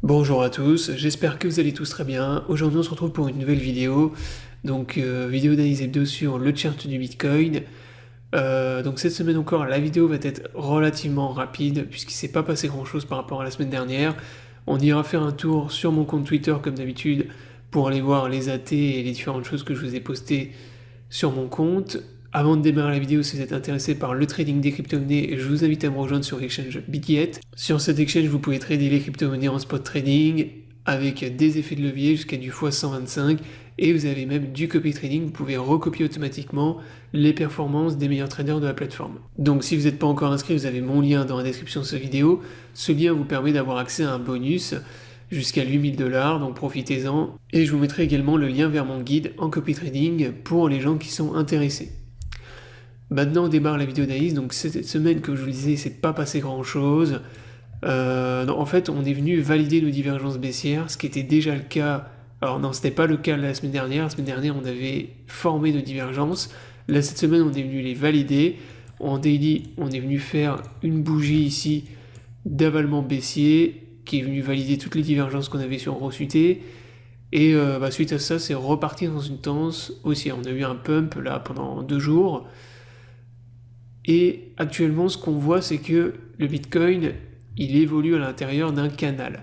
Bonjour à tous, j'espère que vous allez tous très bien. Aujourd'hui on se retrouve pour une nouvelle vidéo, donc vidéo d'analyse hebdo sur le chart du Bitcoin. Donc cette semaine encore la vidéo va être relativement rapide puisqu'il ne s'est pas passé grand chose par rapport à la semaine dernière. On ira faire un tour sur mon compte Twitter comme d'habitude pour aller voir les AT et les différentes choses que je vous ai postées sur mon compte. Avant de démarrer la vidéo, si vous êtes intéressé par le trading des crypto-monnaies, je vous invite à me rejoindre sur l'exchange Bitget. Sur cet exchange, vous pouvez trader les crypto-monnaies en spot trading avec des effets de levier jusqu'à du x125 et vous avez même du copy trading, vous pouvez recopier automatiquement les performances des meilleurs traders de la plateforme. Donc si vous n'êtes pas encore inscrit, vous avez mon lien dans la description de cette vidéo. Ce lien vous permet d'avoir accès à un bonus jusqu'à 8000 $, donc profitez-en. Et je vous mettrai également le lien vers mon guide en copy trading pour les gens qui sont intéressés. Maintenant on démarre la vidéo d'analyse, donc cette semaine comme je vous le disais, c'est pas passé grand chose. En fait on est venu valider nos divergences baissières, ce qui était déjà le cas. Alors non, c'était pas le cas la semaine dernière on avait formé nos divergences. Là cette semaine on est venu les valider. En daily on est venu faire une bougie ici d'avalement baissier qui est venu valider toutes les divergences qu'on avait sur grosse UT. Et suite à ça c'est reparti dans une tendance haussière. On a eu un pump là pendant 2 jours. Et actuellement, ce qu'on voit, c'est que le Bitcoin, il évolue à l'intérieur d'un canal.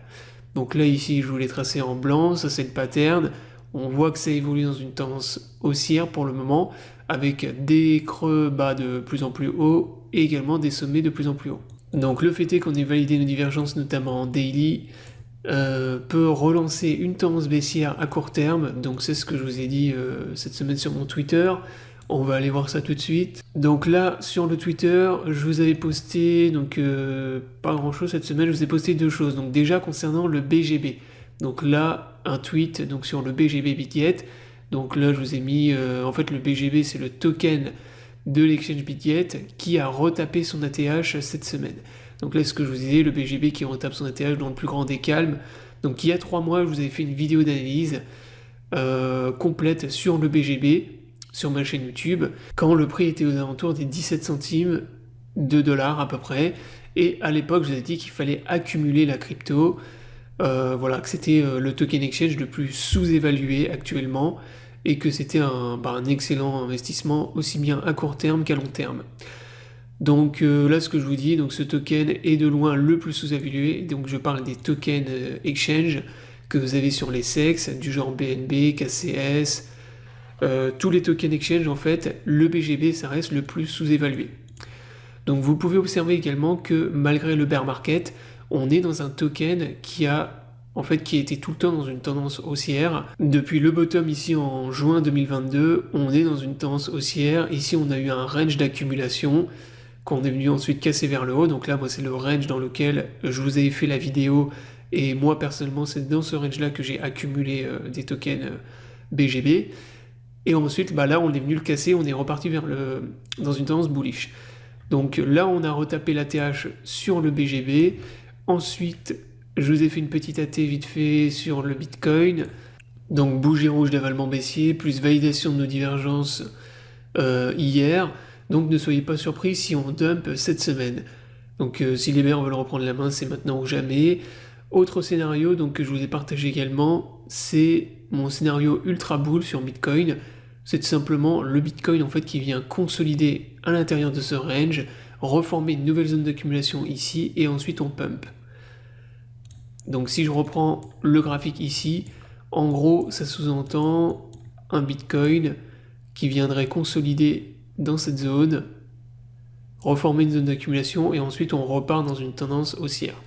Donc là, ici, je vous l'ai tracé en blanc, ça c'est le pattern. On voit que ça évolue dans une tendance haussière pour le moment, avec des creux bas de plus en plus haut et également des sommets de plus en plus haut. Donc le fait est qu'on ait validé nos divergences, notamment en daily, peut relancer une tendance baissière à court terme. Donc c'est ce que je vous ai dit cette semaine sur mon Twitter. On va aller voir ça tout de suite. Donc là, sur le Twitter, je vous avais posté, donc pas grand chose cette semaine, je vous ai posté 2 choses. Donc déjà concernant le BGB. Donc là, un tweet donc sur le BGB Bitget. Donc là, je vous ai mis, en fait le BGB c'est le token de l'exchange Bitget qui a retapé son ATH cette semaine. Donc là, ce que je vous disais, le BGB qui retape son ATH dans le plus grand des calmes. Donc il y a 3 mois, je vous avais fait une vidéo d'analyse complète sur le BGB, sur ma chaîne YouTube, quand le prix était aux alentours des 17 centimes de dollars à peu près. Et à l'époque, je vous ai dit qu'il fallait accumuler la crypto. Voilà, que c'était le token exchange le plus sous-évalué actuellement et que c'était un excellent investissement aussi bien à court terme qu'à long terme. Donc là, ce que je vous dis, donc ce token est de loin le plus sous-évalué. Donc je parle des tokens exchange que vous avez sur les SEX, du genre BNB, KCS, tous les tokens exchange, en fait, le BGB, ça reste le plus sous-évalué. Donc vous pouvez observer également que malgré le bear market, on est dans un token qui a été tout le temps dans une tendance haussière. Depuis le bottom ici en juin 2022, on est dans une tendance haussière. Ici, on a eu un range d'accumulation qu'on est venu ensuite casser vers le haut. Donc là, moi, c'est le range dans lequel je vous avais fait la vidéo. Et moi, personnellement, c'est dans ce range-là que j'ai accumulé des tokens BGB. Et ensuite, là, on est venu le casser, on est reparti dans une tendance bullish. Donc là, on a retapé l'ATH sur le BGB. Ensuite, je vous ai fait une petite AT vite fait sur le Bitcoin. Donc bougie rouge d'avalement baissier, plus validation de nos divergences hier. Donc ne soyez pas surpris si on dump cette semaine. Donc si les bears veulent reprendre la main, c'est maintenant ou jamais. Autre scénario donc, que je vous ai partagé également, c'est mon scénario ultra bull sur Bitcoin. C'est tout simplement le Bitcoin en fait qui vient consolider à l'intérieur de ce range, reformer une nouvelle zone d'accumulation ici et ensuite on pump. Donc si je reprends le graphique ici, en gros ça sous-entend un Bitcoin qui viendrait consolider dans cette zone, reformer une zone d'accumulation et ensuite on repart dans une tendance haussière.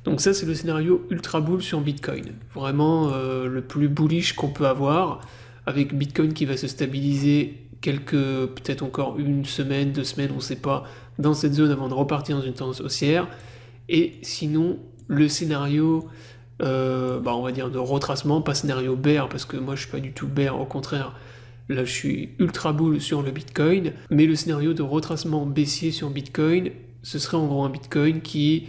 Donc ça c'est le scénario ultra bull sur Bitcoin, vraiment le plus bullish qu'on peut avoir, avec Bitcoin qui va se stabiliser peut-être encore une semaine, 2 semaines, on ne sait pas, dans cette zone avant de repartir dans une tendance haussière. Et sinon, le scénario, on va dire de retracement, pas scénario bear, parce que moi je suis pas du tout bear, au contraire, là je suis ultra bull sur le Bitcoin, mais le scénario de retracement baissier sur Bitcoin, ce serait en gros un Bitcoin qui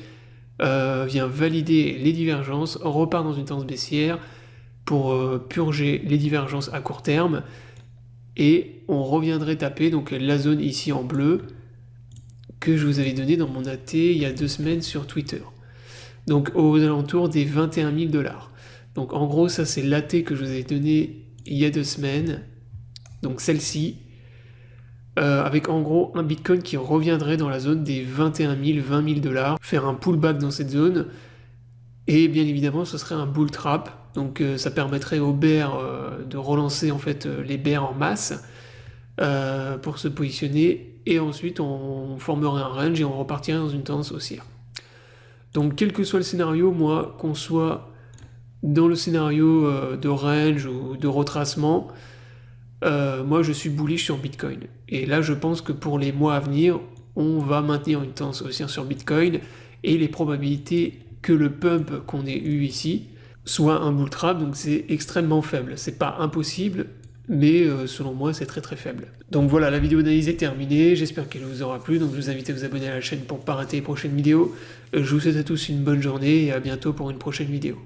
vient valider les divergences, repart dans une tendance baissière, pour purger les divergences à court terme, et on reviendrait taper donc la zone ici en bleu que je vous avais donné dans mon AT il y a 2 semaines sur Twitter. donc aux alentours des 21 000 $. Donc en gros, ça c'est l'AT que je vous ai donné il y a 2 semaines, donc celle-ci, avec en gros un Bitcoin qui reviendrait dans la zone des 21 000, 20 000 $, faire un pullback dans cette zone, et bien évidemment ce serait un bull trap, donc ça permettrait aux bears de relancer en fait les bears en masse pour se positionner, et ensuite on formerait un range et on repartirait dans une tendance haussière. Donc quel que soit le scénario, moi, qu'on soit dans le scénario de range ou de retracement, moi je suis bullish sur Bitcoin. Et là je pense que pour les mois à venir, on va maintenir une tendance haussière sur Bitcoin, et les probabilités que le pump qu'on ait eu ici soit un bull trap, donc c'est extrêmement faible. C'est pas impossible, mais selon moi c'est très très faible. Donc voilà, la vidéo d'analyse est terminée, j'espère qu'elle vous aura plu, donc je vous invite à vous abonner à la chaîne pour ne pas rater les prochaines vidéos. Je vous souhaite à tous une bonne journée et à bientôt pour une prochaine vidéo.